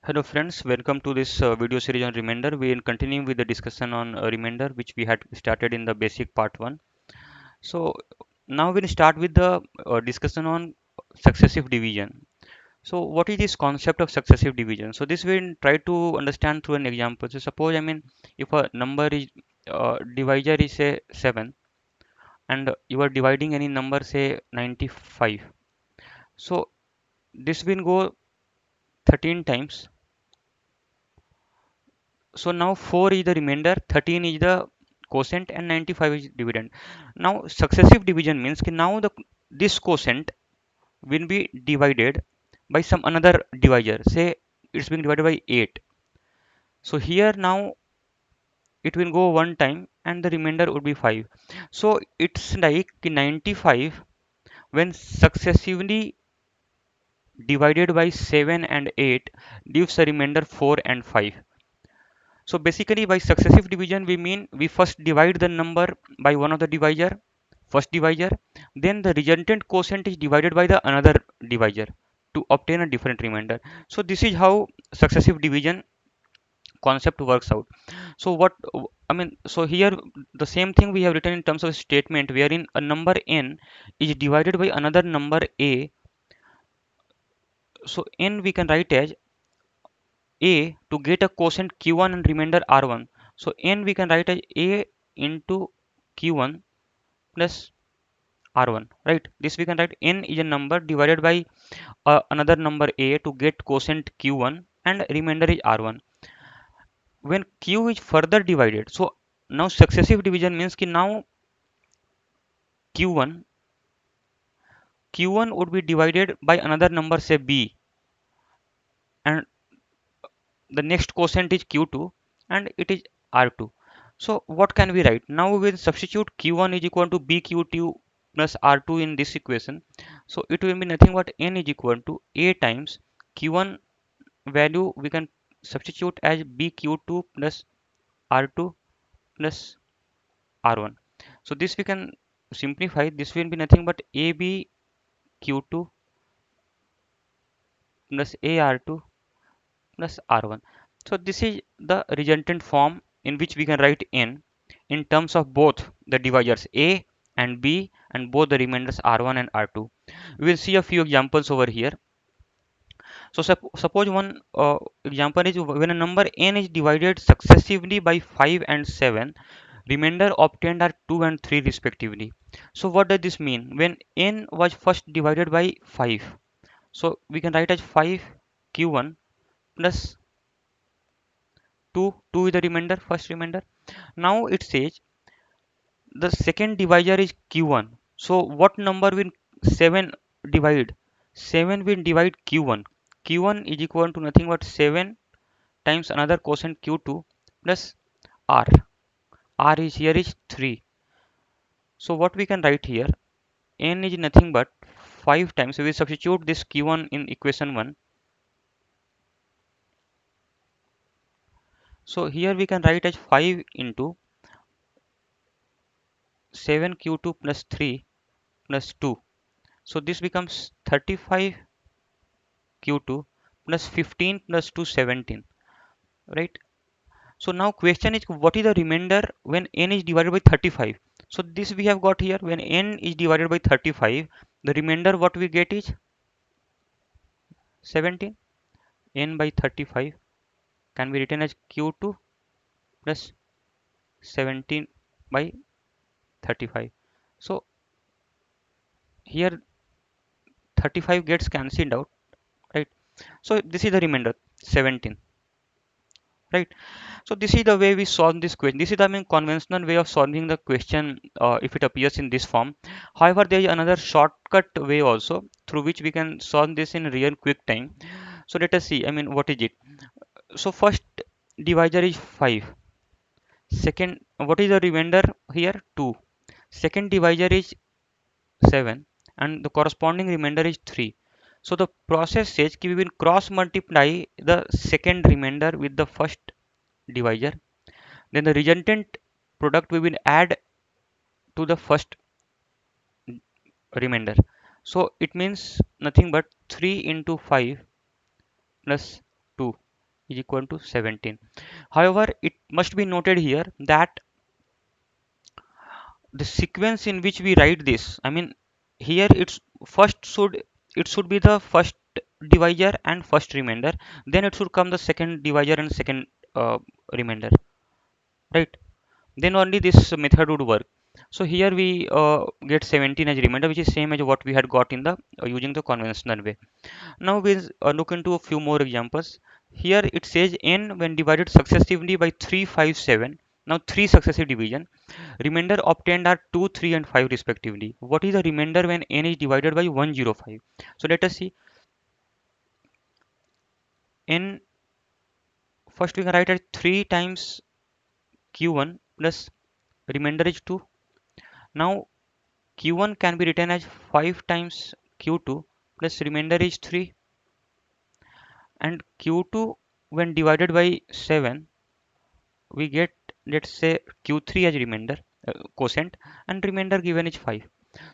Hello friends, welcome to this video series on remainder. We will continue with the discussion on remainder which we had started in the basic part 1. So now we'll start with the discussion on successive division. So what is this concept of successive division? So this we'll try to understand through an example. So suppose if a number is divisor is say 7 and you are dividing any number say 95. So this will go 13 times. So now 4 is the remainder, 13 is the quotient and 95 is dividend. Now successive division means कि now this quotient will be divided by some another divisor. Say it's being divided by 8. So here now it will go one time and the remainder would be 5. So it's like 95 when successively divided by 7 and 8 gives a remainder 4 and 5. So basically by successive division we mean we first divide the number by one of the divisor, first divisor, then the resultant quotient is divided by the another divisor to obtain a different remainder. So this is how successive division concept works out. So so here the same thing we have written in terms of statement wherein a number n is divided by another number a. So n we can write as a to get a quotient q1 and remainder r1. So n we can write as a into q1 plus r1, right? This we can write n is a number divided by another number a to get quotient q1 and remainder is r1. When q is further divided, so now successive division means ki now q1 q1 would be divided by another number say b, and the next quotient is q2 and it is r2. So what can we write? Now we will substitute q1 is equal to bq2 plus r2 in this equation. So it will be nothing but n is equal to a times q1 value we can substitute as bq2 plus r2 plus r1. So this we can simplify. This will be nothing but ab q2 plus ar2 plus r1. So this is the resultant form in which we can write n in terms of both the divisors a and b and both the remainders r1 and r2. We will see a few examples over here. So suppose one example is when a number n is divided successively by 5 and 7, remainder obtained are 2 and 3 respectively. So what does this mean? When n was first divided by 5, so we can write as 5 q1 plus 2 is the remainder, first remainder. Now it says the second divisor is q1. So what number will 7 divide? 7 will divide q1. q1 is equal to nothing but 7 times another quotient q2 plus r. R is here is 3. So what we can write here? N is nothing but 5 times. So we substitute this q1 in equation 1. So here we can write as 5 into 7q2 plus 3 plus 2. So this becomes 35 q2 plus 15 plus 2 17, right? So now question is what is the remainder when n is divided by 35? So this we have got here when n is divided by 35, the remainder what we get is 17. N by 35 can be written as q2 plus 17 by 35. So here 35 gets cancelled out, right? So this is the remainder 17, right? So this is the way we solve this question. This is the conventional way of solving the question if it appears in this form. However, there is another shortcut way also through which we can solve this in real quick time. So let us see. What is it? So first divisor is 5. Second, what is the remainder here? 2. Second divisor is 7 and the corresponding remainder is 3. So the process says we will cross multiply the second remainder with the first divisor. Then the resultant product we will add to the first remainder. So it means nothing but 3 into 5 plus 2. is equal to 17. However, it must be noted here that the sequence in which we write this, I mean, here first should it should be the first divisor and first remainder, then it should come the second divisor and second remainder, right? Then only this method would work. So here we get 17 as remainder, which is same as what we had got in the using the conventional way. Now we'll look into a few more examples. Here it says n when divided successively by 3, 5, 7. Now three successive division. Remainder obtained are 2, 3 and 5 respectively. What is the remainder when n is divided by 105? So let us see. N, first we can write as 3 times q1 plus remainder is 2. Now q1 can be written as 5 times q2 plus remainder is 3, and q2 when divided by 7 we get, let's say, q3 as remainder, quotient, and remainder given is 5.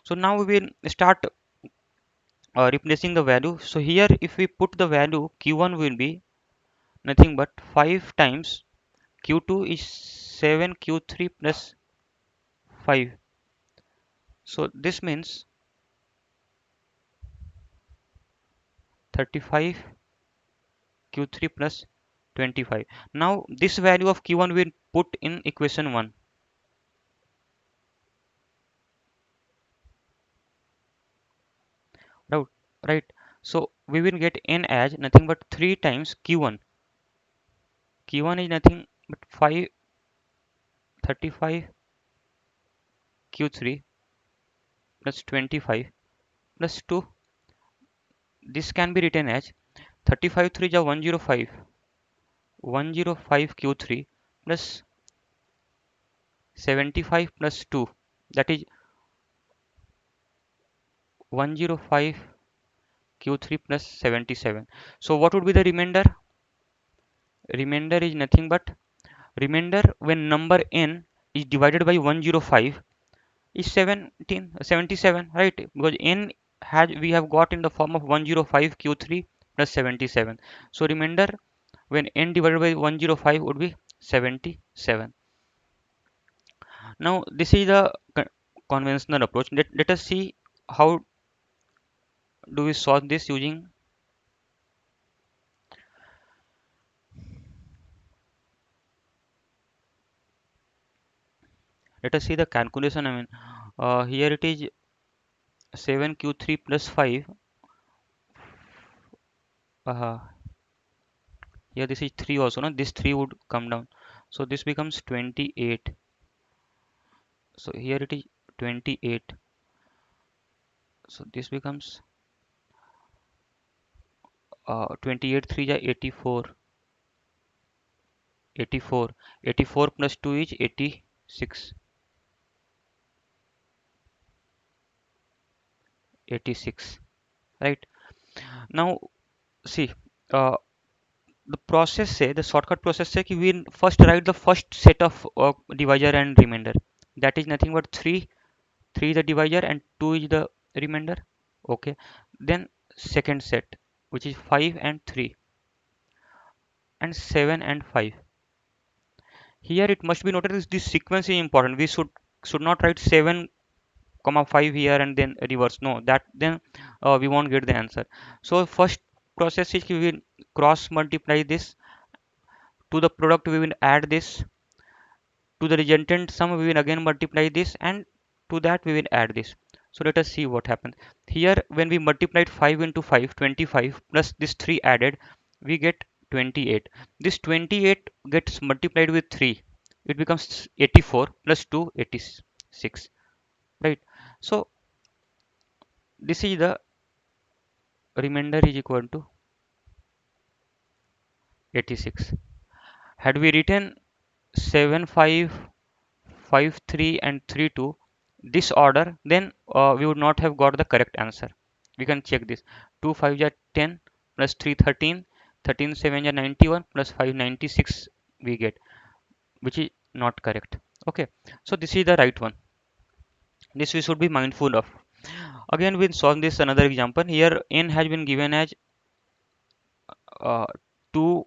So now we will start replacing the value. So here if we put the value, q1 will be nothing but 5 times q2 is 7 q3 plus 5. So this means 35 q3 plus 25. Now this value of q1 will put in equation 1. Right, right. So we will get n as nothing but 3 times q1. Q1 is nothing but 5, 35 q3 plus 25 plus 2. This can be written as 35 3 is 105, 105 q3 plus 75 plus 2, that is 105 q3 plus 77. So what would be the remainder? Remainder is nothing but remainder when number n is divided by 105 is 77, right? Because n has we have got in the form of 105 q3 plus 77. So remainder when n divided by 105 would be 77. Now this is the conventional approach. Let us see how do we solve this using. Let us see the calculation. I mean, here it is 7q3 plus 5. Uh, Here this is 3 also. No, this 3 would come down. So this becomes 28. So here it is 28. So this becomes 28 3 is 84. 84. 84 plus 2 is 86. 86. Right. Now see, uh, the process say, the shortcut process say कि we first write the first set of divisor and remainder. That is nothing but 3. 3 is the divisor and 2 is the remainder. Okay. Then second set, which is 5 and 3 and 7 and 5. Here it must be noted that this sequence is important. We should not write 7 comma 5 here and then reverse. No, that then we won't get the answer. So first process is we will cross multiply this, to the product we will add this, to the resultant sum we will again multiply this, and to that we will add this. So let us see what happens. Here when we multiplied 5 into 5, 25 plus this 3 added, we get 28. This 28 gets multiplied with 3. It becomes 84 plus 2, 86. Right. So this is the remainder is equal to 86. Had we written 7 5 5 3 and 3 2 this order, then we would not have got the correct answer. We can check this. 2 5 are 10 plus 3 13, 13 7 are 91 plus 5 96 we get, which is not correct. Okay, so this is the right one. This we should be mindful of. Again we'll solve this another example. Here n has been given as 2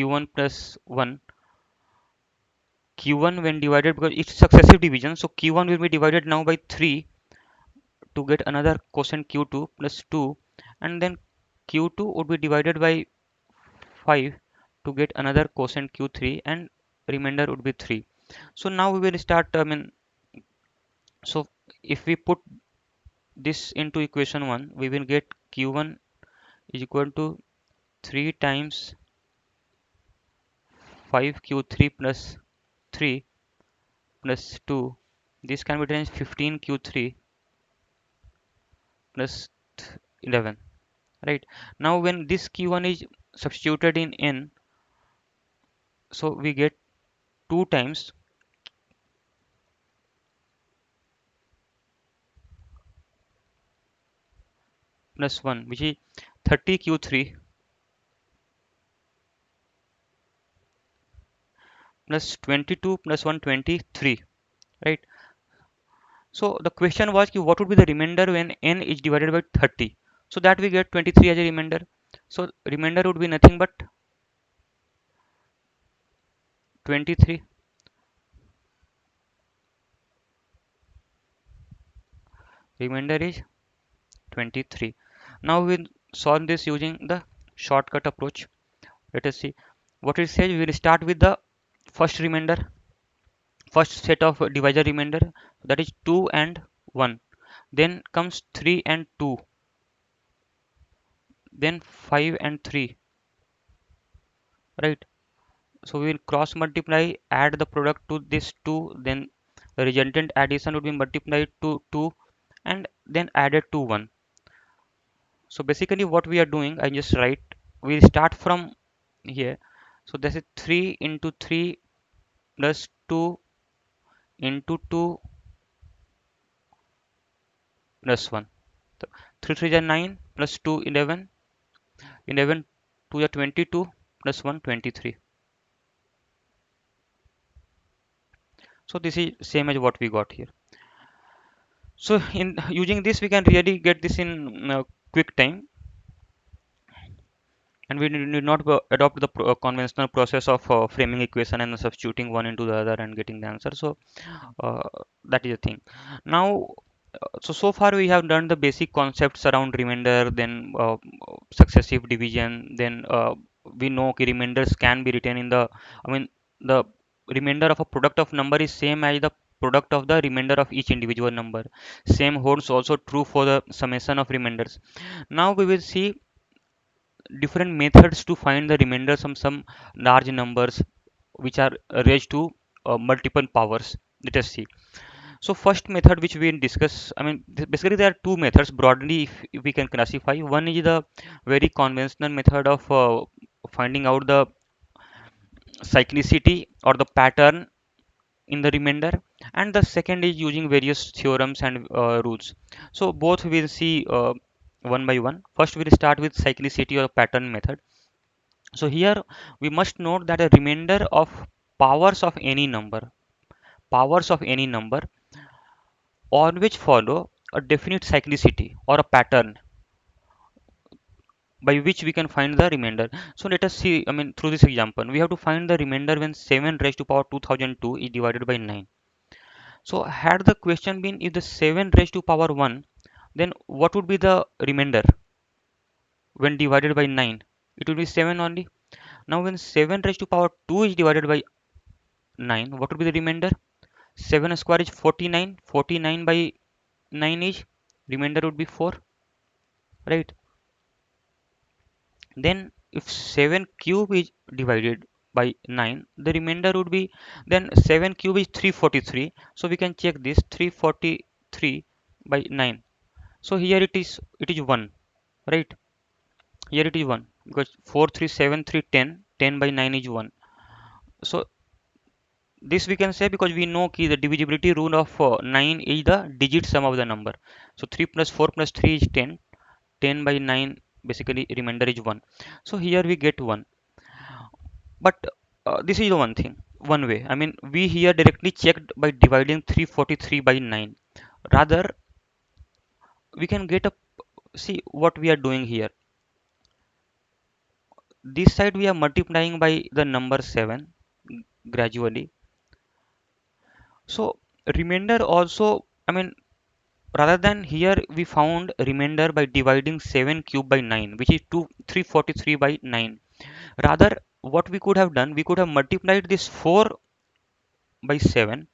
q1 plus 1, q1 when divided, because it's successive division, so q1 will be divided now by 3 to get another quotient q2 plus 2, and then q2 would be divided by 5 to get another quotient q3, and remainder would be 3. So now we will start, so if we put this into equation 1, we will get q1 is equal to 3 times 5q3 plus 3 plus 2. This can be written as 15q3 plus 11. Right. Now when this q1 is substituted in n, so we get 2 times plus 1, which is 30q3 plus 22 plus 1, 23. Right. So the question was what would be the remainder when n is divided by 30. So that we get 23 as a remainder. So remainder would be nothing but 23. Remainder is 23. Now we'll solve this using the shortcut approach. Let us see what it says. We will start with the first remainder, first set of divisor remainder, that is 2 and 1. Then comes 3 and 2. Then 5 and 3. Right. So we will cross multiply, add the product to this 2. Then the resultant addition would be multiplied to 2 and then added to 1. So basically what we are doing, I just write, we'll start from here. So this is 3 into 3 plus 2 into 2 plus 1. So 3 3 is 9 plus 2 11, 11 2 is 22 plus 1 23. So this is same as what we got here. So in using this we can really get this in quick time, and we need not adopt the conventional process of framing equation and substituting one into the other and getting the answer. So uh, that is the thing. Now so far we have done the basic concepts around remainder, then successive division, then we know okay, remainders can be written in the, I mean, the remainder of a product of number is same as the product of the remainder of each individual number. Same holds also true for the summation of remainders. Now we will see different methods to find the remainders of some large numbers which are raised to multiple powers. Let us see. So first method which we discuss, I mean, basically there are two methods broadly if we can classify. One is the very conventional method of finding out the cyclicity or the pattern in the remainder, and the second is using various theorems and rules. So both we'll see one by one. First we'll start with cyclicity or pattern method. So here we must note that a remainder of powers of any number, powers of any number on which follow a definite cyclicity or a pattern by which we can find the remainder. So let us see, I mean, through this example, we have to find the remainder when 7 raised to power 2002 is divided by 9. So had the question been if the 7 raised to power 1, then what would be the remainder when divided by 9? It will be 7 only. Now when 7 raised to power 2 is divided by 9, what would be the remainder? 7 square is 49. 49 by 9 is, remainder would be 4, right? Then if 7 cube is divided by 9, the remainder would be, then 7 cube is 343. So we can check this 343 by 9. So here it is 1, right? Here it is 1 because 4 3 7 3 10, 10 by 9 is 1. So this we can say because we know the divisibility rule of 9 is the digit sum of the number. So 3 plus 4 plus 3 is 10. 10 by 9 basically remainder is 1. So here we get 1. But this is the one thing, one way. I mean, we here directly checked by dividing 343 by 9. Rather, we can get a, see what we are doing here. this side we are multiplying by the number 7 gradually. So remainder also, I mean, rather than here we found remainder by dividing 7 cube by 9, which is 343 by 9. Rather, what we could have done, we could have multiplied this 4 by 7.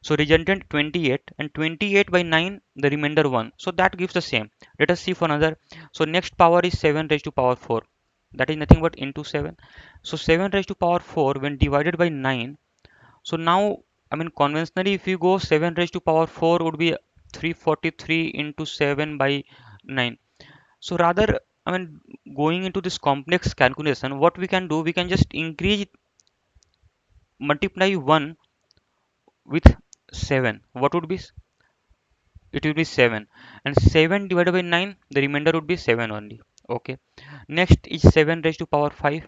So resultant 28, and 28 by 9, the remainder 1. So that gives the same. Let us see for another. So next power is 7 raised to power 4. That is nothing but into 7. So 7 raised to power 4 when divided by 9. So now, I mean, conventionally, if you go 7 raised to power 4 would be 343 into 7 by 9. So rather, I mean, going into this complex calculation, what we can do, we can just increase, multiply 1 with 7. What would be? It will be 7. And 7 divided by 9, the remainder would be 7 only. Okay. Next is 7 raised to power 5.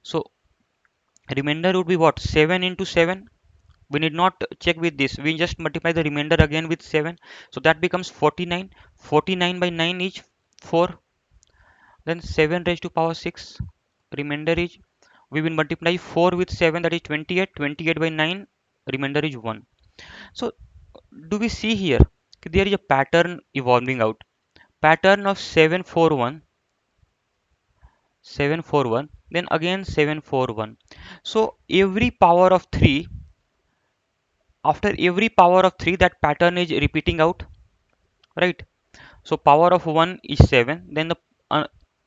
So remainder would be what? 7 into 7. We need not check with this. We just multiply the remainder again with 7. So that becomes 49. 49 by 9 is 4. Then 7 raised to power 6. Remainder is, we will multiply 4 with 7, that is 28. 28 by 9, remainder is 1. So do we see here? There is a pattern evolving out. Pattern of 741, 741, then again 741. So every power of 3, after every power of 3, that pattern is repeating out, right? So power of 1 is 7, then the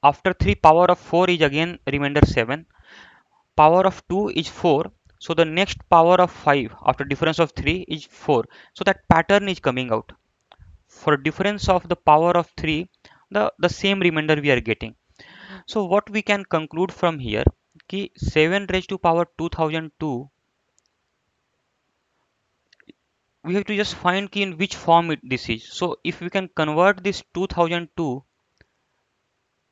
after 3 power of 4 is again remainder 7, power of 2 is 4, so the next power of 5 after difference of 3 is 4. So that pattern is coming out. For difference of the power of 3, the same remainder we are getting. So what we can conclude from here, ki 7 raised to power 2002, we have to just find ki in which form this is. So if we can convert this 2002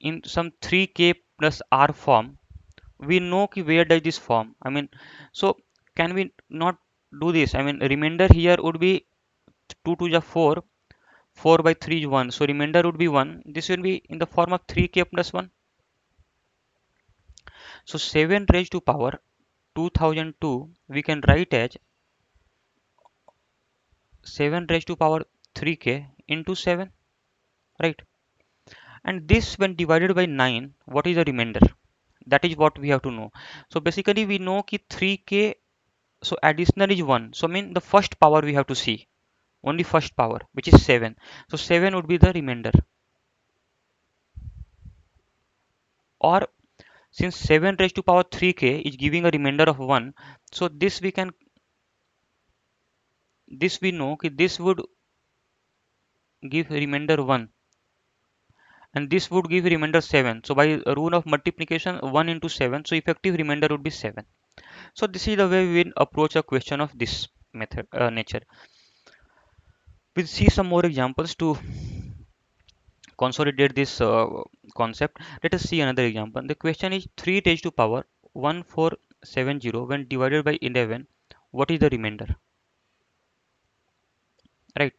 in some 3k plus r form, we know ki where does this form. I mean, so can we not do this? I mean, remainder here would be 2 to the 4, 4 by 3 is 1. So remainder would be 1. This will be in the form of 3k plus 1. So 7 raised to power 2002 we can write as 7 raised to power 3k into 7, right? And this when divided by 9, what is the remainder? That is what we have to know. So basically we know ki 3k, so additional is 1. So I mean the first power we have to see, only first power, which is 7. So 7 would be the remainder. Or since 7 raised to power 3k is giving a remainder of 1, so this we can, this we know ki this would give remainder 1, and this would give remainder 7. So by a rule of multiplication, 1 into 7, so effective remainder would be 7. So this is the way we will approach a question of this method nature. We'll see some more examples to consolidate this concept. Let us see another example. The question is 3 raised to power 1470 when divided by 11, what is the remainder? Right.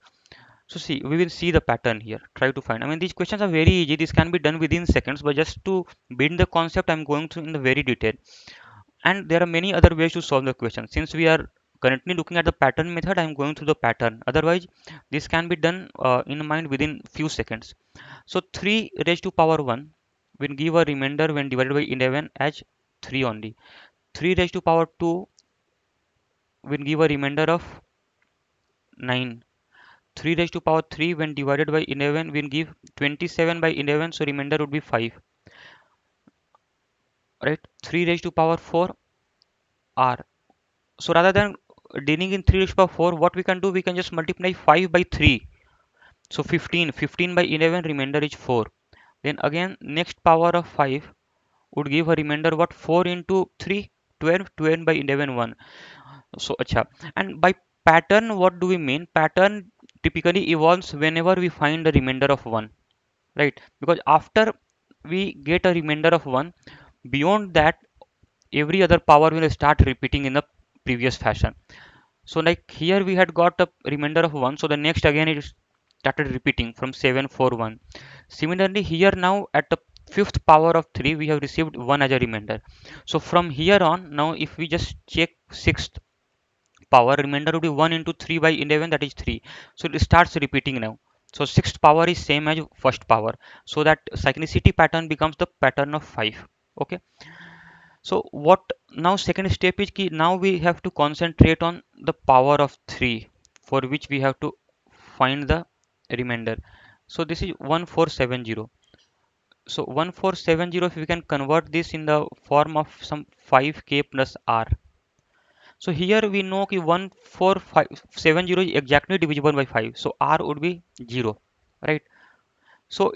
So see, we will see the pattern here. Try to find. I mean, these questions are very easy. This can be done within seconds, but just to build the concept, I'm going through in the very detail. And there are many other ways to solve the question. Since we are currently looking at the pattern method, I'm going through the pattern. Otherwise, this can be done in mind within few seconds. So 3 raised to power 1 will give a remainder when divided by 11 as 3 only. 3 raised to power 2 will give a remainder of 9. 3 raised to power 3 when divided by 11 will give 27 by 11, so remainder would be 5. Right? 3 raised to power 4 r. So rather than dealing in 3 raised to power 4, what we can do, we can just multiply 5 by 3. So 15. 15 by 11, remainder is 4. Then again next power of 5 would give a remainder what, 4 into 3, 12. 12 by 11, 1. So acha. And by pattern, what do we mean? Pattern typically evolves whenever we find a remainder of 1, right? Because after we get a remainder of 1, beyond that every other power will start repeating in the previous fashion. So like here we had got a remainder of 1, so the next again it started repeating from 741. Similarly here now at the fifth power of 3 we have received 1 as a remainder. So from here on, now if we just check sixth power, remainder would be 1 into 3 by 11, that is 3. So it starts repeating now. So sixth power is same as first power, so that cyclicity pattern becomes the pattern of 5. Okay, so what now second step is key, now we have to concentrate on the power of 3, for which we have to find the remainder. So this is 1470. So 1470, if we can convert this in the form of some 5k plus r. So here we know कि 1470 is exactly divisible by 5. So r would be 0, right? So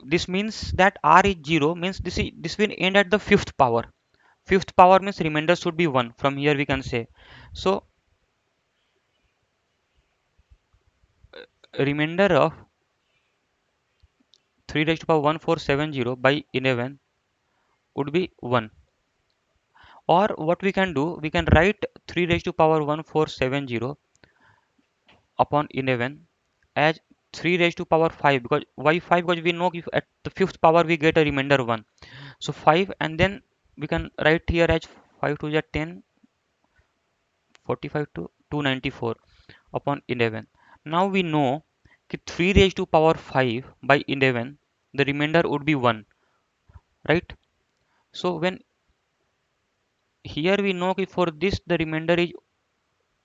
this means that r is 0 means this will end at the fifth power. Fifth power means remainder should be 1. From here we can say. So remainder of 3 raised to power 1470 by 11 would be 1. Or what we can do, we can write 3 raised to power 1470 upon 11 as 3 raised to power 5. Because why 5? Because we know if at the fifth power we get a remainder 1. So 5, and then we can write here as 5 to the 10, 45 to 294 upon 11. Now we know that 3 raised to power 5 by 11, the remainder would be 1, right? So when here we know that for this the remainder is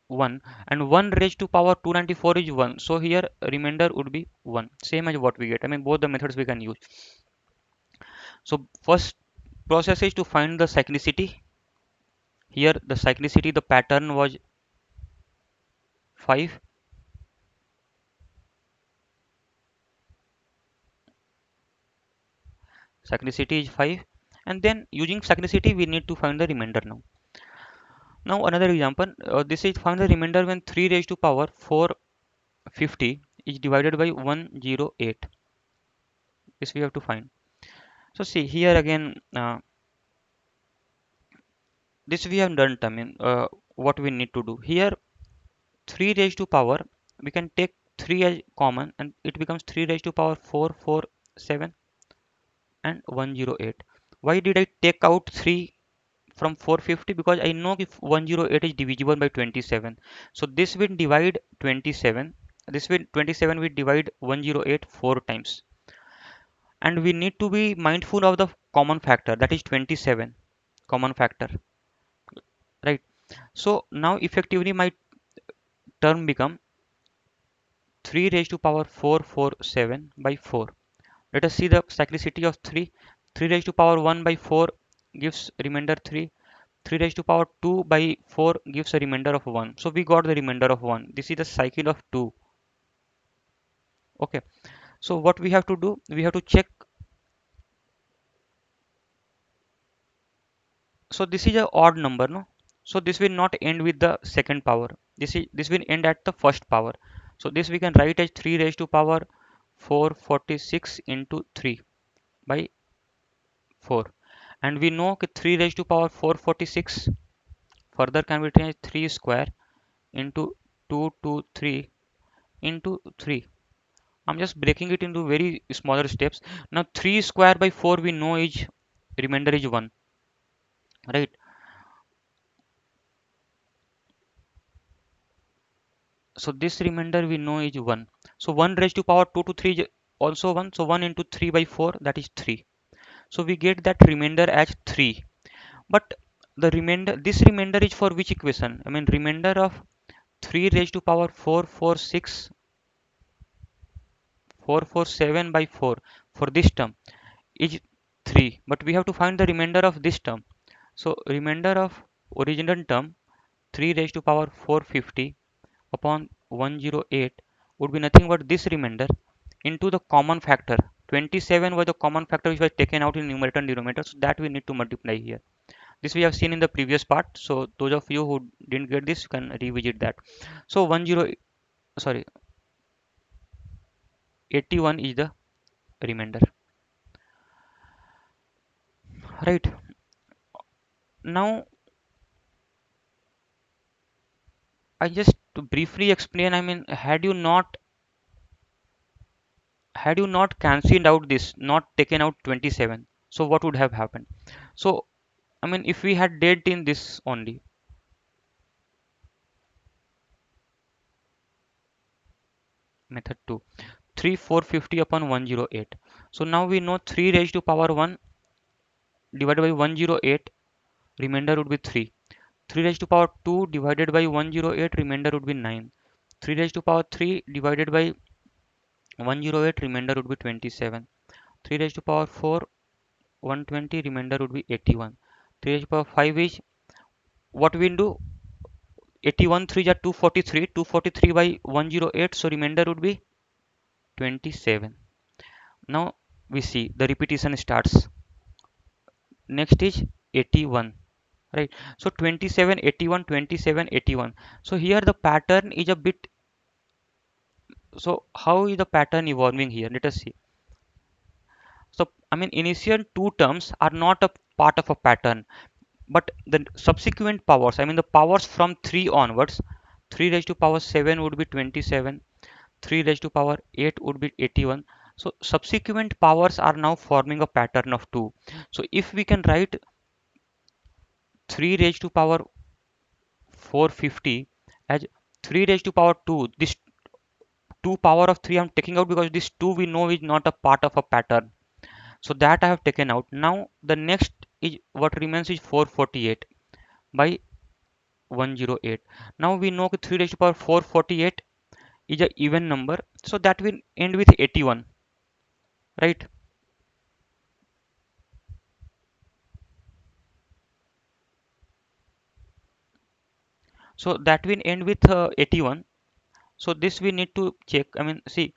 1, and 1 raised to power 294 is 1. So here remainder would be 1, same as what we get. I mean both the methods we can use. So first process is to find the cyclicity. Here the cyclicity, the pattern was 5. Cyclicity is 5, and then using cyclicity we need to find the remainder now. Now another example, this is find the remainder when 3 raised to power 450 is divided by 108. This we have to find. So see here again, this we have done. I mean, what we need to do here, 3 raised to power, we can take 3 as common, and it becomes 3 raised to power 447 and 108. Why did I take out 3 from 450? Because I know if 108 is divisible by 27. So this will divide 27. This will 27 will divide 108 4 times. And we need to be mindful of the common factor, that is 27 common factor, right? So now effectively my term become 3 raised to power 447 by 4. Let us see the cyclicity of 3. 3 raised to power 1 by 4 gives remainder 3. 3 raised to power 2 by 4 gives a remainder of 1. So we got the remainder of 1. This is the cycle of 2. Okay. So what we have to do, we have to check. So this is a odd number, no? So this will not end with the second power. This will end at the first power. So this we can write as 3 raised to power 446 into 3 by 4. And we know that 3 raised to power 446 further can be written as 3 square into 223 into 3. I'm just breaking it into very smaller steps. Now 3 square by 4 we know is remainder is 1, right? So this remainder we know is 1. So 1 raised to power 2 to 3 is also 1. So 1 into 3 by 4, that is 3. So we get that remainder as 3. But the remainder, this remainder is for which equation? I mean remainder of 3 raised to power 446 447 by 4 for this term is 3, but we have to find the remainder of this term. So remainder of original term 3 raised to power 450 upon 108 would be nothing but this remainder into the common factor. 27 was the common factor which was taken out in numerator and denominator, so that we need to multiply here. This we have seen in the previous part, so those of you who didn't get this, you can revisit that. So 81 is the remainder, right? Now I just to briefly explain, I mean, had you not had you not cancelled out this, not taken out 27, so what would have happened? So I mean, if we had did in this only, method 2, 3 450 upon 108. So now we know 3 raised to power 1 divided by 108, remainder would be 3. 3 raised to power 2 divided by 108, remainder would be 9. 3 raised to power 3 divided by 108, remainder would be 27. 3 raised to power 4, 120, remainder would be 81. 3 raised to power 5 is, what we do, 81 3 are 243, 243 by 108, so remainder would be 27. Now we see the repetition starts. Next is 81, right? So 27 81 27 81. So here the pattern is a bit, so how is the pattern evolving here? Let us see. So I mean, initial two terms are not a part of a pattern, but the subsequent powers, I mean the powers from 3 onwards, 3 raised to power 7 would be 27, 3 raised to power 8 would be 81. So subsequent powers are now forming a pattern of 2. So if we can write 3 raised to power 450 as 3 raised to power 2, this 2 power of 3 I'm taking out because this 2 we know is not a part of a pattern. So that I have taken out. Now the next is, what remains is 448 by 108. Now we know 3 raised to power 448 is a even number, so that will end with 81, right? So that will end with 81. So this we need to check. I mean, see,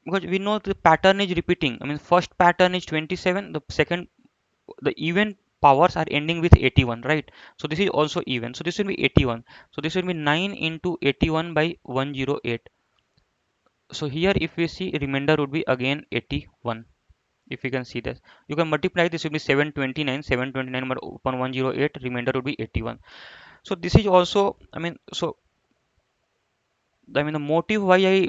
because we know the pattern is repeating. I mean, first pattern is 27, the second, the even powers are ending with 81, right? So this is also even, so this will be 81. So this will be 9 into 81 by 108. So here if we see, remainder would be again 81. If you can see this, you can multiply this, will be 729, 729 upon 108, remainder would be 81. So this is also, I mean, so I mean the motive why I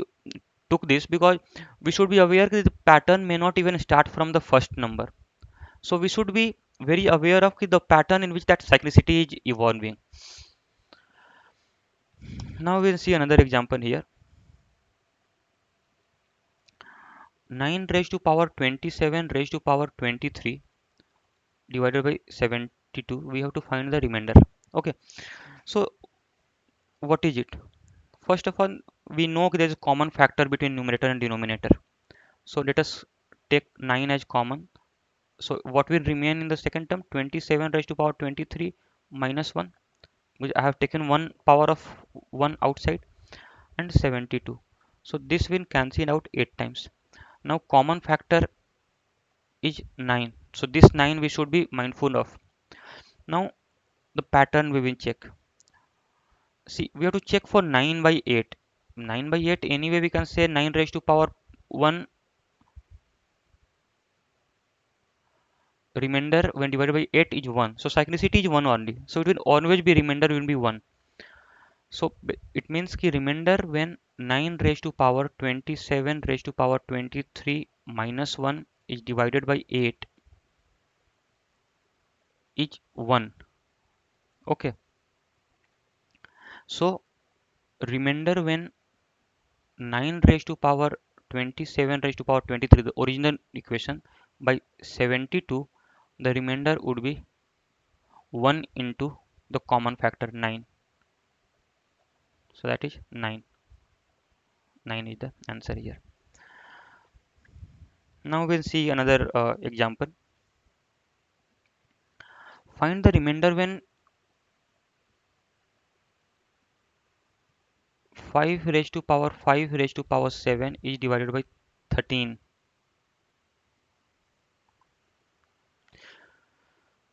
took this, because we should be aware that the pattern may not even start from the first number. So we should be very aware of the pattern in which that cyclicity is evolving. Now we'll see another example here. 9 raised to power 27 raised to power 23 divided by 72. We have to find the remainder. Okay, so what is it? First of all, we know there is a common factor between numerator and denominator. So let us take 9 as common. So what will remain in the second term? 27 raised to power 23 minus 1, which I have taken one power of 1 outside, and 72. So this will cancel out 8 times. Now common factor is 9. So this 9 we should be mindful of. Now the pattern we will check. See, we have to check for 9 by 8. 9 by 8, anyway we can say 9 raised to power 1, remainder when divided by 8 is 1. So cyclicity is 1 only. So it will always be, remainder will be 1. So it means ki remainder when 9 raised to power 27 raised to power 23 minus 1 is divided by 8 is 1. Okay. So remainder when 9 raised to power 27 raised to power 23, the original equation, by 72, the remainder would be 1 into the common factor 9. So that is 9. 9 is the answer here. Now we'll see another example. Find the remainder when 5 raised to power 5 raised to power 7 is divided by 13.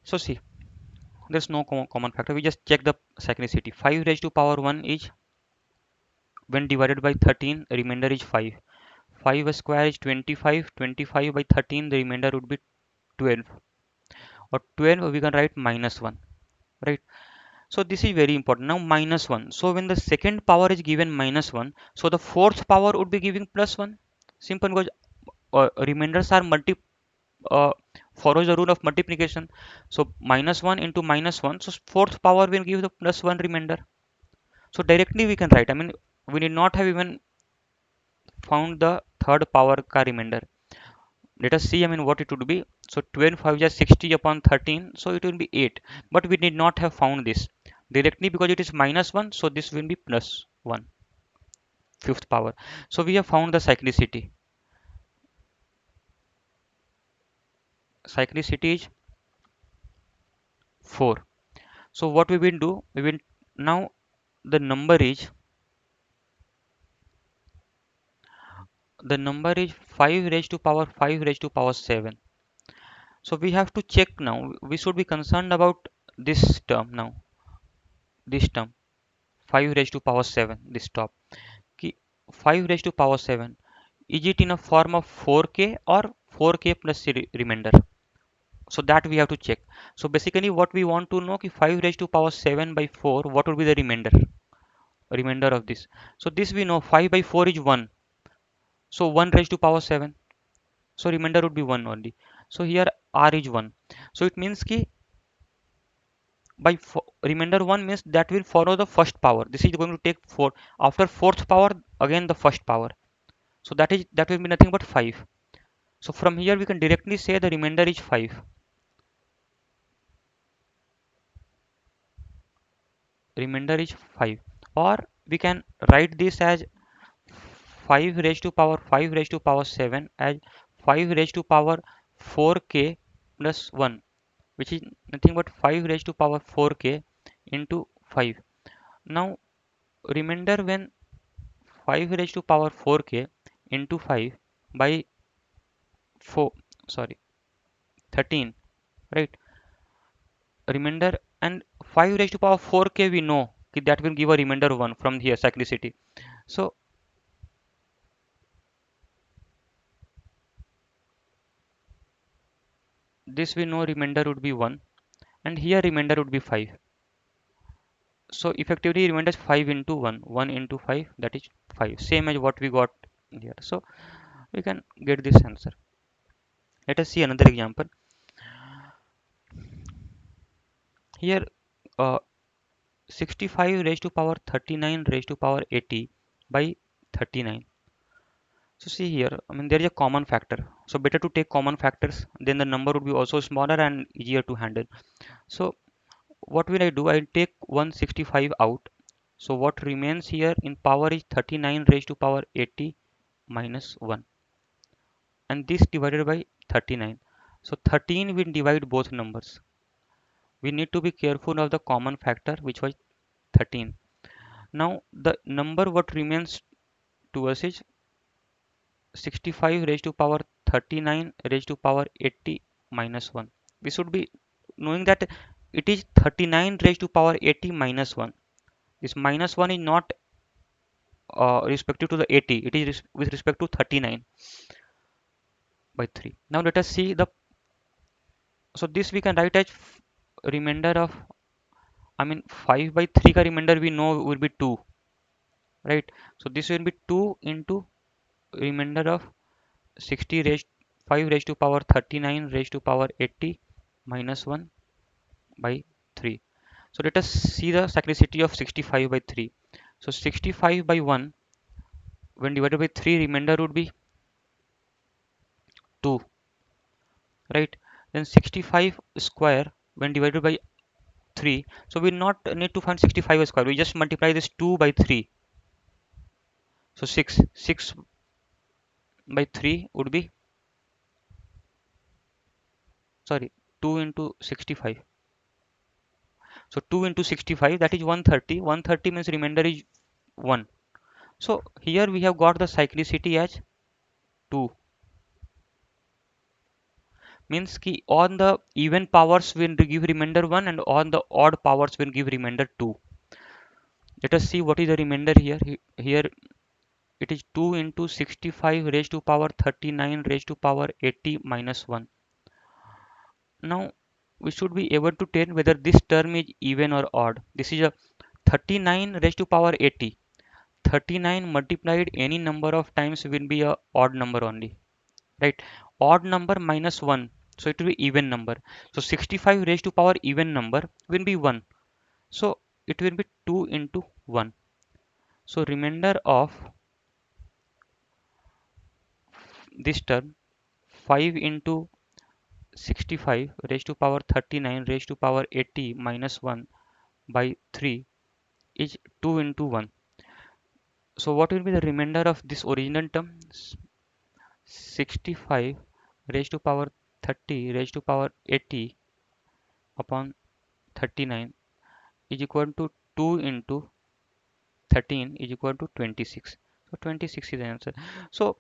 So see, there's no common factor. We just check the cyclicity. 5 raised to power 1 is, when divided by 13, remainder is 5. 5 square is 25. 25 by 13, the remainder would be 12. Or 12 we can write minus 1. Right. So this is very important. Now minus 1. So when the second power is given minus 1, so the fourth power would be giving plus 1. Simple, because remainders are uh, follows the rule of multiplication. So minus 1 into minus 1. So fourth power will give the plus 1 remainder. So directly we can write. I mean, we need not have even found the third power ka remainder. Let us see, I mean, what it would be. So 12 5 is 60 upon 13. So it will be 8. But we did not have found this directly because it is minus 1. So this will be plus 1, fifth power. So we have found the cyclicity. Cyclicity is 4. So what we will do, we will now the number is 5 raised to power 5 raised to power 7. So we have to check now. We should be concerned about this term now. This term 5 raised to power 7. This top. Ki 5 raised to power 7. Is it in a form of 4k or 4k plus remainder? So that we have to check. So basically what we want to know ki 5 raised to power 7 by 4, what would be the remainder of this. So this we know 5 by 4 is 1. So 1 raised to power 7. So remainder would be 1 only. So here r is 1. So it means ki by remainder 1 means that will follow the first power. This is going to take 4. After fourth power, again the first power. So that will be nothing but 5. So from here we can directly say the remainder is 5. Remainder is 5. Or we can write this as 5 raised to power 5 raised to power 7 as 5 raised to power 4k plus 1, which is nothing but 5 raised to power 4k into 5. Now remainder when 5 raised to power 4k into 5 by 4, sorry, 13, right? Remainder, and 5 raised to power 4k we know that will give a remainder 1 from here cyclicity. So this we know remainder would be 1, and here remainder would be 5. So effectively remainder is 5 into 1, 1 into 5, that is 5, same as what we got here. So we can get this answer. Let us see another example. Here uh, 65 raised to power 39 raised to power 80 by 39. So see here, I mean there is a common factor. So better to take common factors, then the number would be also smaller and easier to handle. So what will I do? I'll take 165 out. So what remains here in power is 39 raised to power 80 minus 1, and this divided by 39. So 13 will divide both numbers. We need to be careful of the common factor, which was 13. Now the number what remains to us is 65 raised to power 39 raised to power 80 minus 1. We should be knowing that it is 39 raised to power 80 minus 1. This minus 1 is not respective to the 80. It is with respect to 39 by 3. Now let us see the, so this we can write as remainder of, I mean 5 by 3 ka remainder we know will be 2, right? So this will be 2 into remainder of 60 raised 5 raised to power 39 raised to power 80 minus 1 by 3. So let us see the cyclicity of 65 by 3. So 65 by 1 when divided by 3, remainder would be 2, right? Then 65 square when divided by 3. So we not need to find 65 square. We just multiply this 2 by 3. So 6 by 3 would be, sorry, 2 into 65. So 2 into 65, that is 130. 130 means remainder is 1. So here we have got the cyclicity as 2. Means ki on the even powers will give remainder 1 and on the odd powers will give remainder 2. Let us see what is the remainder here. Here it is 2 into 65 raised to power 39 raised to power 80 minus 1. Now we should be able to tell whether this term is even or odd. This is a 39 raised to power 80. 39 multiplied any number of times will be a odd number only, right? Odd number minus 1, so it will be even number. So 65 raised to power even number will be 1, so it will be 2 into 1. So remainder of this term 5 into 65 raised to power 39 raised to power 80 minus 1 by 3 is 2 into 1. So what will be the remainder of this original term? 65 raised to power 30 raised to power 80 upon 39 is equal to 2 into 13 is equal to 26. So 26 is the answer. So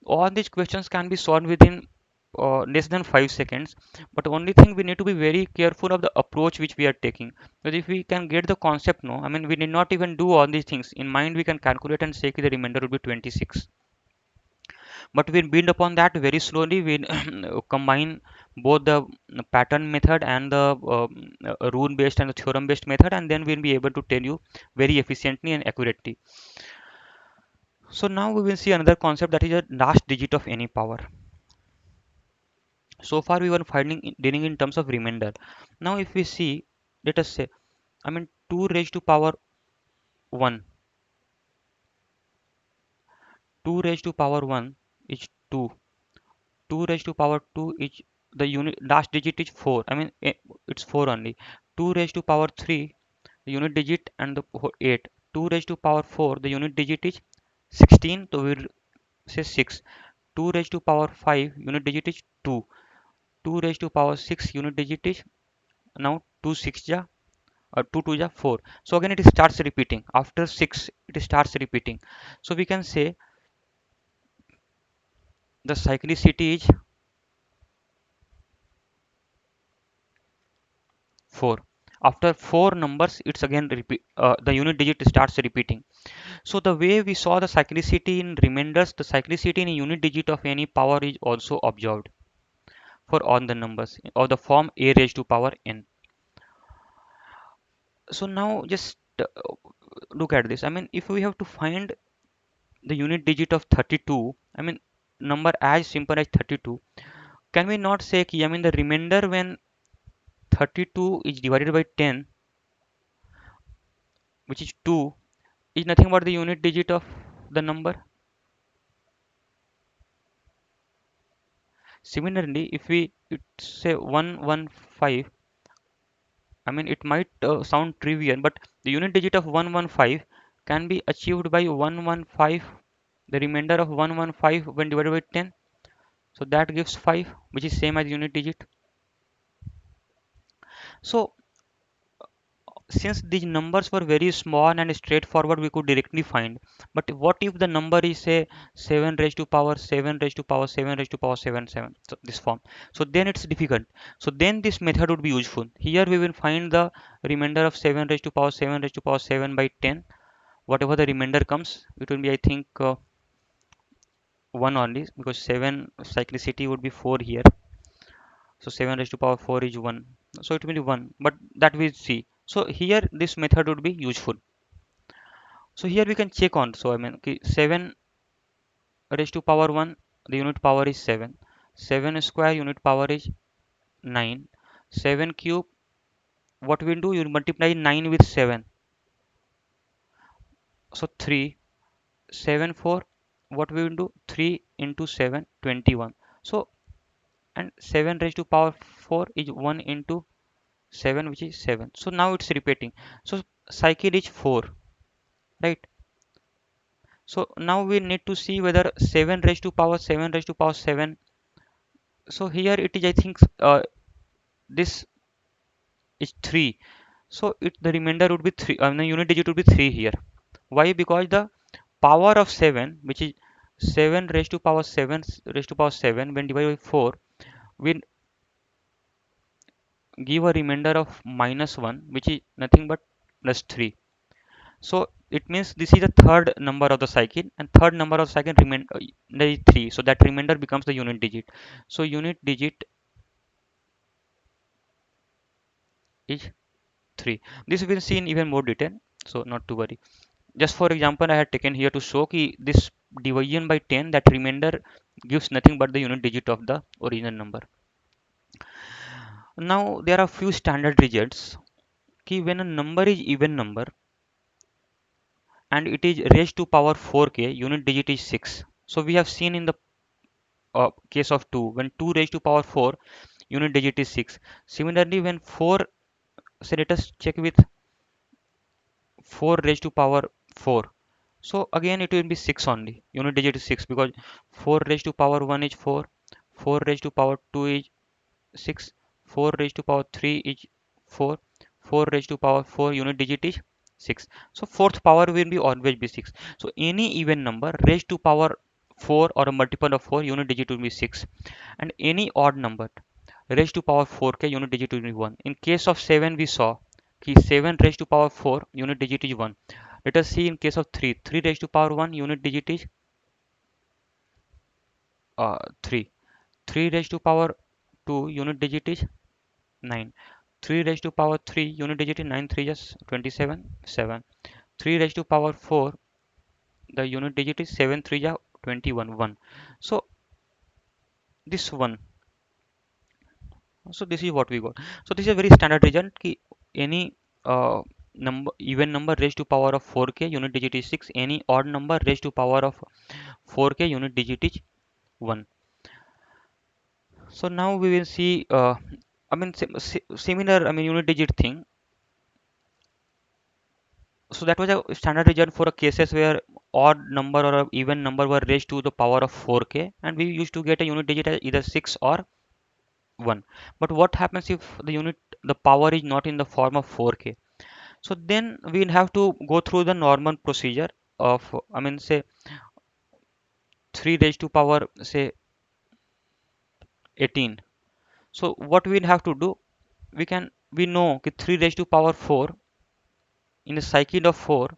all these questions can be solved within less than 5 seconds, but only thing we need to be very careful of the approach which we are taking, because if we can get the concept, no, I mean we need not even do all these things in mind, we can calculate and say the remainder will be 26. But we build upon that very slowly. We combine both the pattern method and the rule based and the theorem based method, and then we'll be able to tell you very efficiently and accurately. So now we will see another concept, that is a last digit of any power. So far we were dealing in terms of remainder. Now if we see, let us say, I mean 2 raised to power 1, 2 raised to power 1 is 2, 2 raised to power 2 is the unit last digit is 4. I mean it's 4 only. 2 raised to power 3, the unit digit and the 8. 2 raised to power 4, the unit digit is 16, so we'll say 6. 2 raised to power 5, unit digit is 2. 2 raised to power 6, unit digit is now 2 6 ja, 2 2 ja 4. So again it starts repeating. After 6 it starts repeating. So we can say the cyclicity is 4. After 4 numbers it's again repeat, the unit digit starts repeating. So the way we saw the cyclicity in remainders, the cyclicity in a unit digit of any power is also observed for all the numbers of the form a raised to power n. So now just look at this. I mean if we have to find the unit digit of 32, I mean number as simple as 32, can we not say I mean the remainder when 32 is divided by 10, which is 2, is nothing but the unit digit of the number. Similarly, if we say 115, I mean it might sound trivial, but the unit digit of 115 can be achieved by 115, the remainder of 115 when divided by 10. So that gives 5, which is same as unit digit. So since these numbers were very small and straightforward, we could directly find. But what if the number is say 7 raised to power 7 raised to power 7 raised to power 7 7, so this form. So then it's difficult. So then this method would be useful. Here we will find the remainder of 7 raised to power 7 raised to power 7 by 10. Whatever the remainder comes, it will be I think 1 only, because 7 cyclicity would be 4 here. So 7 raised to power 4 is 1. So it will be 1, but that we see. So here this method would be useful. So here we can check on. So I mean 7 raised to power 1, the unit power is 7. 7 square unit power is 9. 7 cube, what we'll do, you'll multiply 9 with 7. So 3. 7 4, what we will do, 3 into 7 21. So and 7 raised to power 4 is 1 into 7, which is 7. So now it's repeating. So cycle is 4, right? So now we need to see whether 7 raised to power 7 raised to power 7. So here it is I think this is 3. So it the remainder would be 3. The unit digit would be 3 here. Why? Because the power of 7, which is 7 raised to power 7 raised to power 7 when divided by 4, will give a remainder of minus 1, which is nothing but plus 3. So it means this is the third number of the cycle, and third number of the cycle remain is 3. So that remainder becomes the unit digit. So unit digit is 3. This we will see in even more detail, so not to worry. Just for example, I had taken here to show ki this division by 10, that remainder gives nothing but the unit digit of the original number. Now there are few standard results ki when a number is even number and it is raised to power 4k, unit digit is 6. So we have seen in the case of 2, when 2 raised to power 4, unit digit is 6. Similarly, when 4, so let us check with 4 raised to power 4. So again it will be 6 only. Unit digit is 6 because 4 raised to power 1 is 4, 4 raised to power 2 is 6, 4 raised to power 3 is 4, 4 raised to power 4, unit digit is 6. So fourth power will be always be 6. So any even number raised to power 4 or a multiple of 4, unit digit will be 6. And any odd number raised to power 4k, unit digit will be 1. In case of 7 we saw कि 7 raised to power 4, unit digit is 1. Let us see in case of 3, 3 raised to power 1, unit digit is 3. 3 raised to power 2, unit digit is 9. 3 raised to power 3, unit digit is 9, 3 is 27, 7. 3 raised to power 4, the unit digit is 7, 3 is 21, 1. So this one, so this is what we got. So this is a very standard result ki any number, even number raised to power of 4k, unit digit is 6. Any odd number raised to power of 4k, unit digit is 1. So now we will see I mean similar, I mean unit digit thing. So that was a standard result for a cases where odd number or a even number were raised to the power of 4k, and we used to get a unit digit as either 6 or 1. But what happens if the power is not in the form of 4k? So then we'll have to go through the normal procedure of, I mean say 3 raised to power say 18. So what we'll have to do, we know that 3 raised to power 4 in a cycle of 4.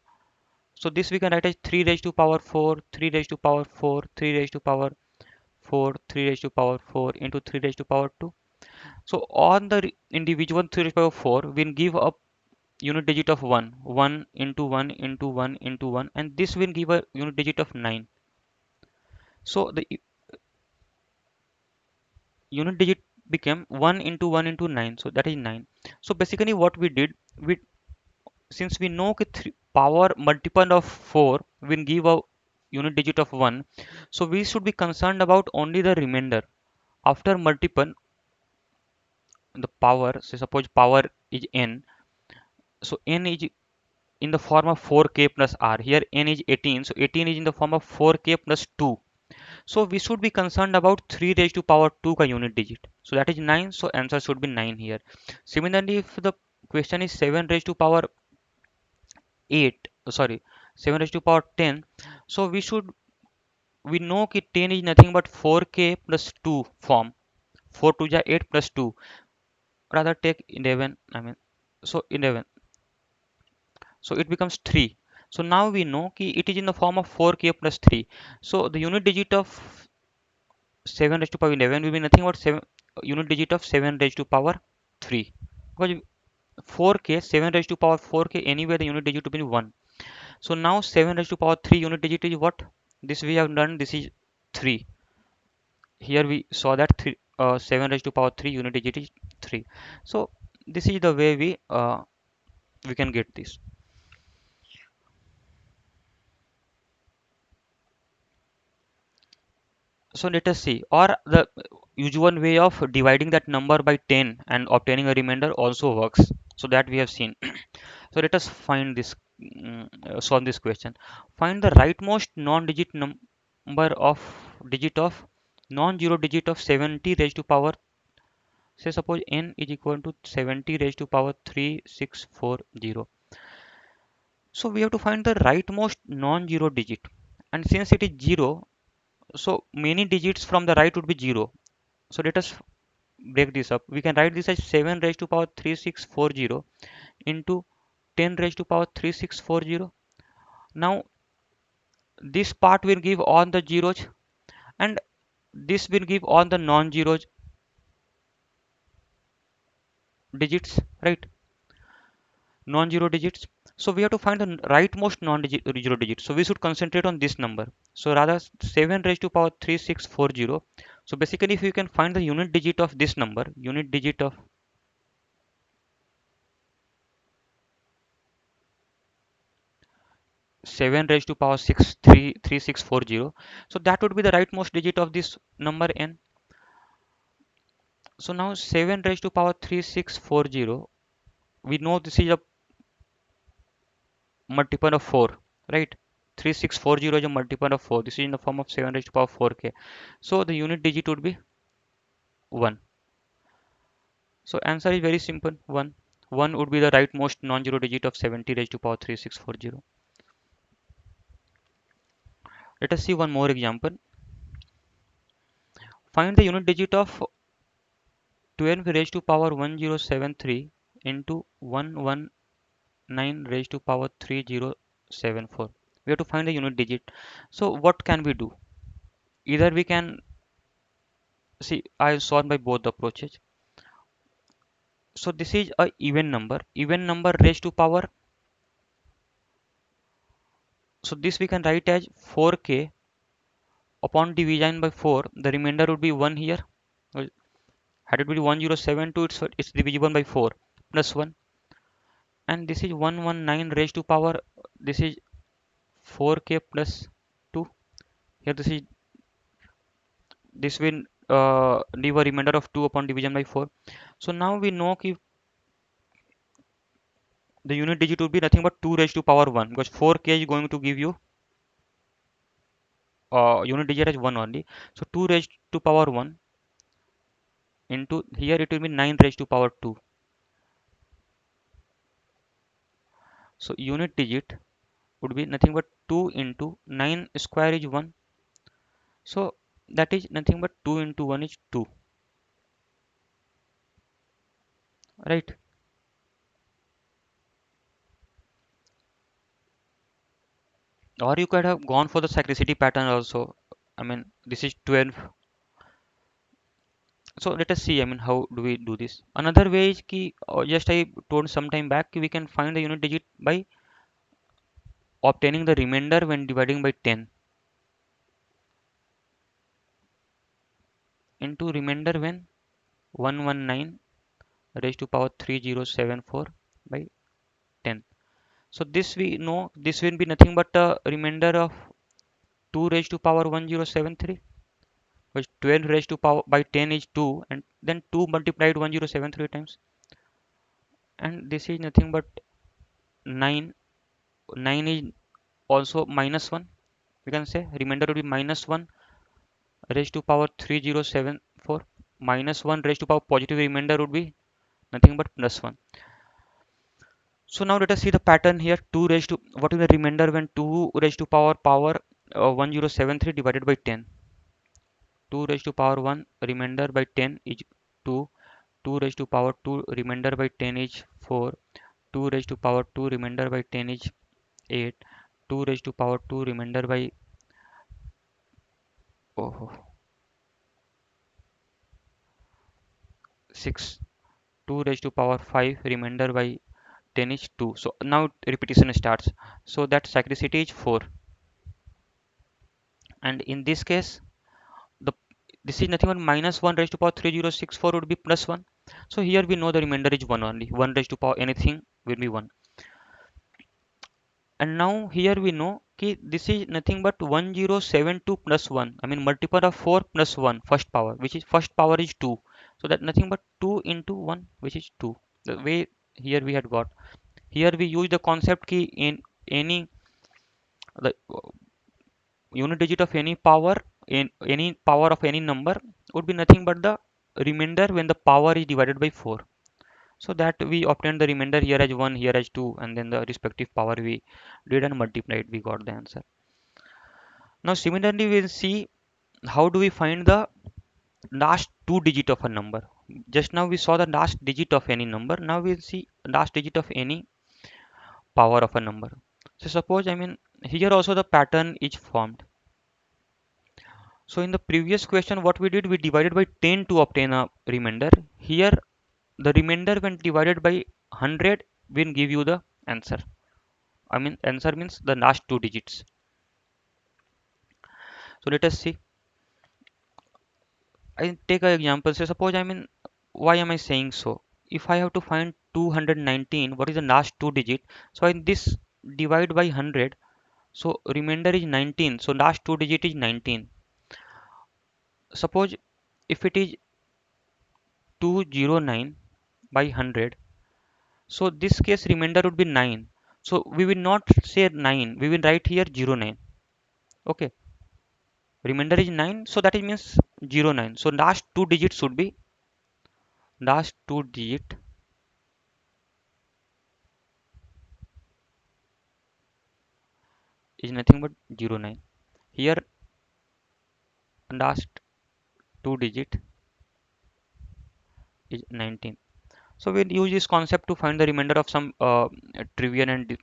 So this we can write as 3 raised to power 4, 3 raised to power 4, 3 raised to power 4, 3 raised to power 4 into 3 raised to power 2. So on the individual 3 raised to power 4, we'll give a unit digit of 1, 1 into 1 into 1 into 1, and this will give a unit digit of 9. So the unit digit became 1 into 1 into 9, so that is 9. So basically what we did, we since we know that power multiple of 4 will give a unit digit of 1, so we should be concerned about only the remainder after multiple the power. So suppose power is n, so n is in the form of 4k plus r. Here n is 18, so 18 is in the form of 4k plus 2. So we should be concerned about 3 raised to power 2 ka unit digit. So that is 9. So answer should be 9 here. Similarly, if the question is 7 raised to power 8, sorry, 7 raised to power 10. So we know that 10 is nothing but 4k plus 2 form. 4 to ja 8 plus 2. Rather take 11. I mean, so 11. So it becomes 3. So now we know that it is in the form of 4k plus 3. So the unit digit of 7 raised to power 11 will be nothing but 7 unit digit of 7 raised to power 3. Because 4k, 7 raised to power 4k, anywhere the unit digit will be 1. So now 7 raised to power 3 unit digit is what? This we have done, this is 3. Here we saw that 7 raised to power 3 unit digit is 3. So this is the way we can get this. So let us see, or the usual way of dividing that number by 10 and obtaining a remainder also works. So that we have seen. So let us find this, solve this question. Find the rightmost non-digit number of digit of non-zero digit of 70 raised to power. Say suppose n is equal to 70 raised to power 3640. So we have to find the rightmost non-zero digit, and since it is 0, so many digits from the right would be 0. So let us break this up. We can write this as 7 raised to power 3640 into 10 raised to power 3640. Now this part will give all the zeros and this will give all the non-zero digits, right? non-zero digits. So we have to find the rightmost non-zero digit. So we should concentrate on this number. So rather 7 raised to power 3640. So basically if you can find the unit digit of this number, unit digit of 7 raised to power 3640, so that would be the rightmost digit of this number n. So now 7 raised to power 3640, we know this is a multiple of 4, right? 3640 is a multiple of 4. This is in the form of 7 raised to power 4k. So the unit digit would be 1. So answer is very simple, 1. 1 would be the rightmost non-zero digit of 70 raised to power 3640. Let us see one more example. Find the unit digit of 12 raised to power 1073 into 119 raised to power 3074. We have to find the unit digit. So what can we do? Either we can see, I'll solve by both approaches. So this is a even number raised to power. So this we can write as 4k upon division by 4. The remainder would be 1 here. Well, had it been 1072, it's divisible by 4 plus 1. And this is 119 raised to power. This is 4k plus 2. Here this will leave a remainder of 2 upon division by 4. So now we know if the unit digit would be nothing but 2 raised to power 1, because 4k is going to give you unit digit as 1 only. So 2 raised to power 1 into, here it will be 9 raised to power 2. So unit digit would be nothing but 2 into 9 square is 1. So that is nothing but 2 into 1 is 2, right? Or you could have gone for the cyclicity pattern also. I mean, this is 12. So let us see, I mean, how do we do this? Another way is ki, just I told some time back, we can find the unit digit by obtaining the remainder when dividing by 10 into remainder when 119 raised to power 3074 by 10. So this we know this will be nothing but a remainder of 2 raised to power 1073, which 12 raised to power by 10 is 2, and then 2 multiplied 1073 times, and this is nothing but 9. 9 is also minus 1. We can say remainder will be minus 1 raised to power 3074, minus 1 raised to power positive remainder would be nothing but plus 1. So now let us see the pattern here. 2 raised to, what is the remainder when 2 raised to power 1073 divided by 10? 2 raised to power 1 remainder by 10 is 2. 2 raised to power 2 remainder by 10 is 4. 2 raised to power 2 remainder by 10 is 8. 2 raised to power 2 remainder by, oh, 6. 2 raised to power 5 remainder by 10 is 2. So now repetition starts. So that cyclicity is 4. And in this case, the this is nothing but minus 1 raised to power 3064 would be plus 1. So here we know the remainder is 1 only. 1 raised to power anything will be 1. And now here we know कि this is nothing but 1072 plus 1. I mean multiple of 4 plus 1 first power, which is first power is 2. So that nothing but 2 into 1, which is 2. The way here we had got. Here we use the concept key in any the unit digit of any power, in any power of any number would be nothing but the remainder when the power is divided by 4. So that we obtained the remainder here as 1, here as 2, and then the respective power we did and multiplied, we got the answer. Now similarly we'll see how do we find the last two digit of a number. Just now we saw the last digit of any number. Now we'll see last digit of any power of a number. So suppose, I mean, here also the pattern is formed. So in the previous question, what we did, we divided by 10 to obtain a remainder. Here, the remainder when divided by 100 will give you the answer. I mean answer means the last two digits. So let us see. I take an example. Say suppose I mean why am I saying so? If I have to find 219, what is the last two digit? So in this divide by 100. So remainder is 19. So last two digit is 19. Suppose if it is 209 by 100. So this case remainder would be 9. So we will not say 9. We will write here 09. Okay. Remainder is 9. So that means 09. So last two digits should be last two digit is nothing but 09. Here last two digit is 19. So we'll use this concept to find the remainder of some trivial and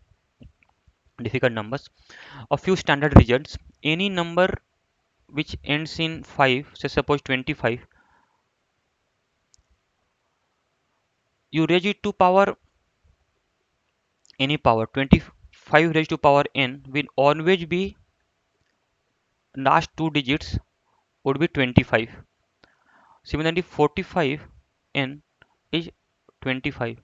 difficult numbers. A few standard results. Any number which ends in 5, say suppose 25, you raise it to power any power 25 raised to power n will always be last two digits would be 25. Similarly 45 n is 25.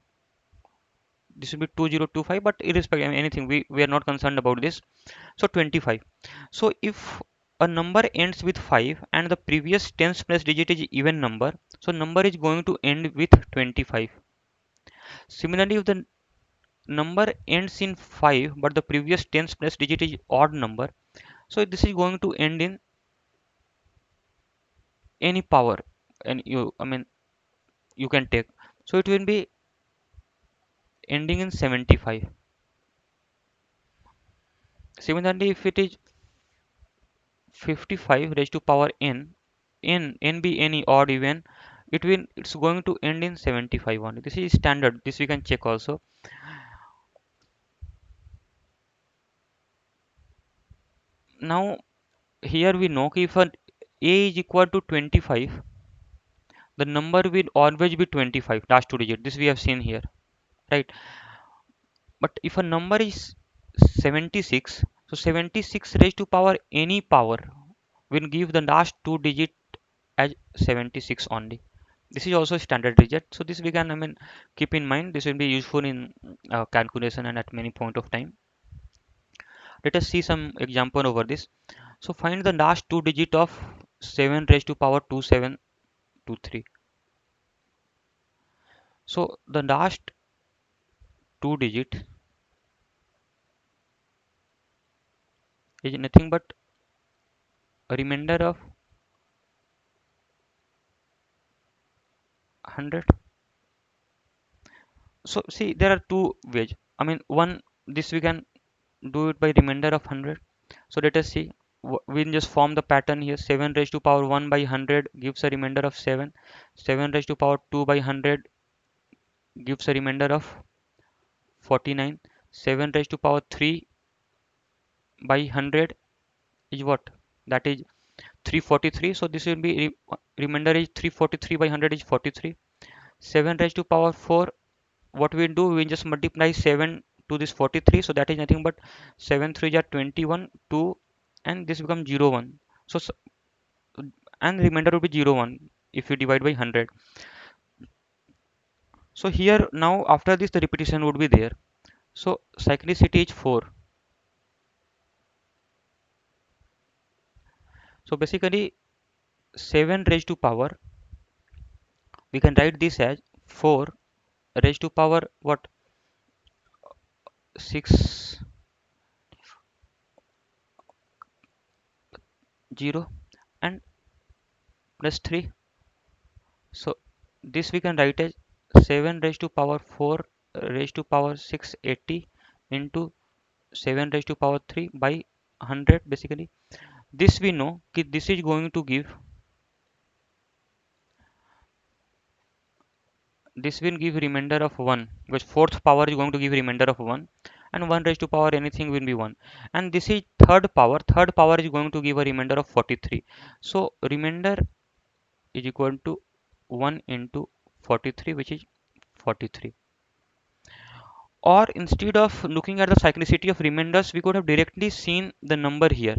This will be 2025, but irrespective of anything, we are not concerned about this. So 25. So if a number ends with 5 and the previous tens place digit is even number, so number is going to end with 25. Similarly, if the number ends in 5 but the previous tens place digit is odd number, so this is going to end in any power, and you I mean you can take. So it will be ending in 75. Similarly, if it is 55 raised to power n be any odd even, it's going to end in 75 only. This is standard. This we can check also. Now here we know if a is equal to 25, the number will always be 25 last two digit. This we have seen here, right? But if a number is 76, so 76 raised to power any power will give the last two digit as 76 only. This is also standard digit. So this we can keep in mind. This will be useful in calculation and at many point of time. Let us see some example over this. So find the last two digit of 7 raised to power 2723. So the last two digit is nothing but a remainder of 100. So see there are two ways. One, this we can do it by remainder of 100. So let us see. We'll just form the pattern here. 7 raised to power 1 by 100 gives a remainder of 7. 7 raised to power 2 by 100 gives a remainder of 49. 7 raised to power 3 by 100 is what? That is 343. So this will be remainder is 343 by 100 is 43. 7 raised to power 4, what we do, we just multiply 7 to this 43. So that is nothing but 7 3 are 21, 2, and this becomes 0 1. So and remainder will be 0 1 if you divide by 100. So here now after this the repetition would be there. So cyclicity is 4. So basically 7 raised to power, we can write this as 4 raised to power what, 6 0 and plus 3. So this we can write as 7 raised to power 4 raised to power 680 into 7 raised to power 3 by 100. Basically this we know that this is going to give, this will give remainder of 1 because fourth power is going to give remainder of 1, and 1 raised to power anything will be 1, and this is third power is going to give a remainder of 43. So remainder is equal to 1 into 43, which is 43. Or instead of looking at the cyclicity of remainders, we could have directly seen the number here.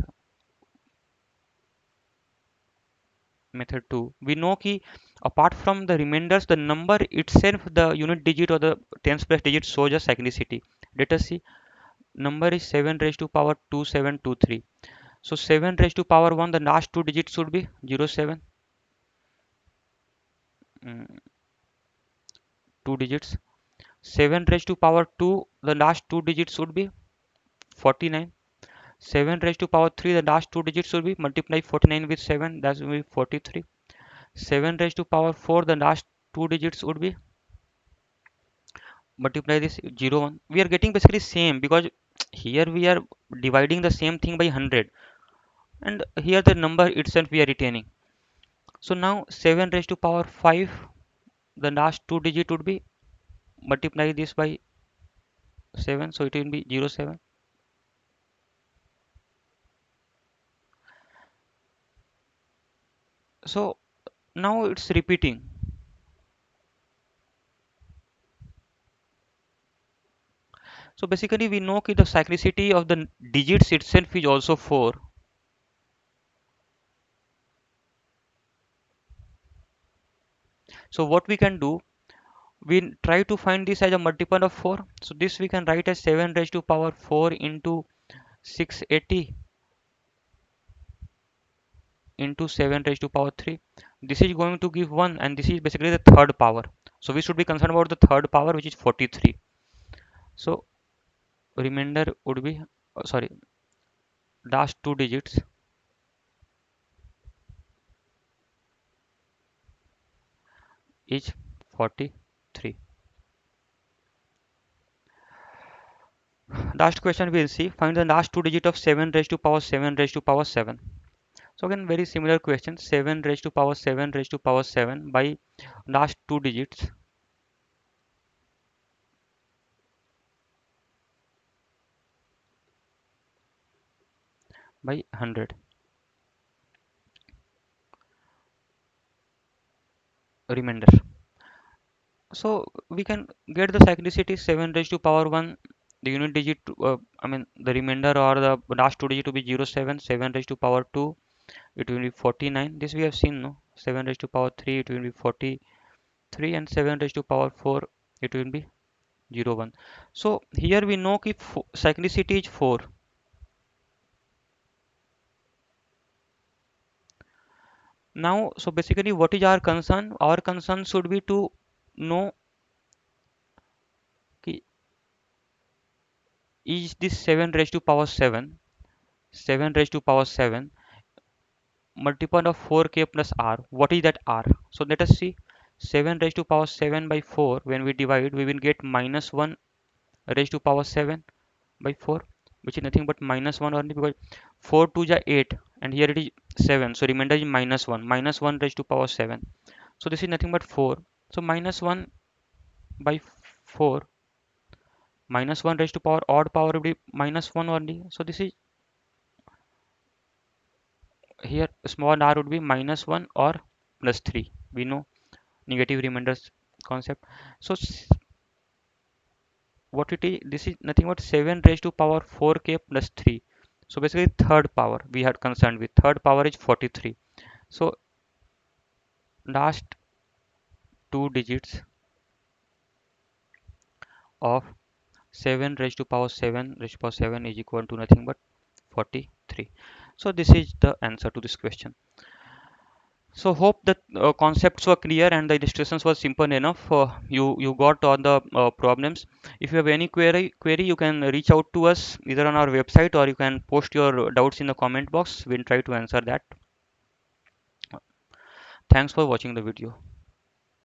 Method 2, we know कि apart from the remainders, the number itself, the unit digit or the tens place digit shows a cyclicity. Let us see. Number is 7 raised to power 2723. So 7 raised to power 1, the last two digits should be 07. Mm, two digits. 7 raised to power 2, the last two digits would be 49. 7 raised to power 3, the last two digits will be multiply 49 with 7, that will be 43. 7 raised to power 4, the last two digits would be multiply this 0 1. We are getting basically same because here we are dividing the same thing by 100, and here the number itself we are retaining. So now 7 raised to power 5, the last two digit would be multiply this by 7, so it will be 07. So now it's repeating. So basically we know that the cyclicity of the digits itself is also 4. So what we can do, we try to find this as a multiple of 4. So this we can write as 7 raised to power 4 into 680 into 7 raised to power 3. This is going to give 1, and this is basically the third power. So we should be concerned about the third power, which is 43. So remainder would be, sorry, last two digits is 43. Last question we'll see. Find the last two digit of 7 raised to power 7 raised to power 7. So again, very similar question. 7 raised to power 7 raised to power 7 by last two digits by 100. Remainder. So we can get the cyclicity 7 raised to power 1. The unit digit, I mean the remainder or the last two digit to be 07. 7 raised to power 2, it will be 49. This we have seen, no? 7 raised to power 3, it will be 43, and 7 raised to power 4, it will be 01. So here we know कि cyclicity is 4. Now, so basically what is our concern? Our concern should be to know कि is this 7 raised to power 7, 7 raised to power 7 multiple of 4k plus r. What is that r? So let us see. 7 raised to power 7 by 4, when we divide, we will get minus 1 raised to power 7 by 4, which is nothing but minus 1 only, because 4 2 ja 8, and here it is 7, so remainder is minus 1. Minus 1 raised to power 7, so this is nothing but 4. So minus 1 by 4, minus 1 raised to power odd power will be minus 1 only. So this is, here small r would be minus 1 or plus 3. We know negative remainders concept. So what it is, this is nothing but 7 raised to power 4k plus 3. So basically third power we had concerned with. Third power is 43. So last two digits of 7 raised to power 7 raised to power 7 is equal to nothing but 43. So this is the answer to this question. So hope that concepts were clear and the illustrations were simple enough. You got all the problems. If you have any query, you can reach out to us either on our website, or you can post your doubts in the comment box. We'll try to answer that. Thanks for watching the video.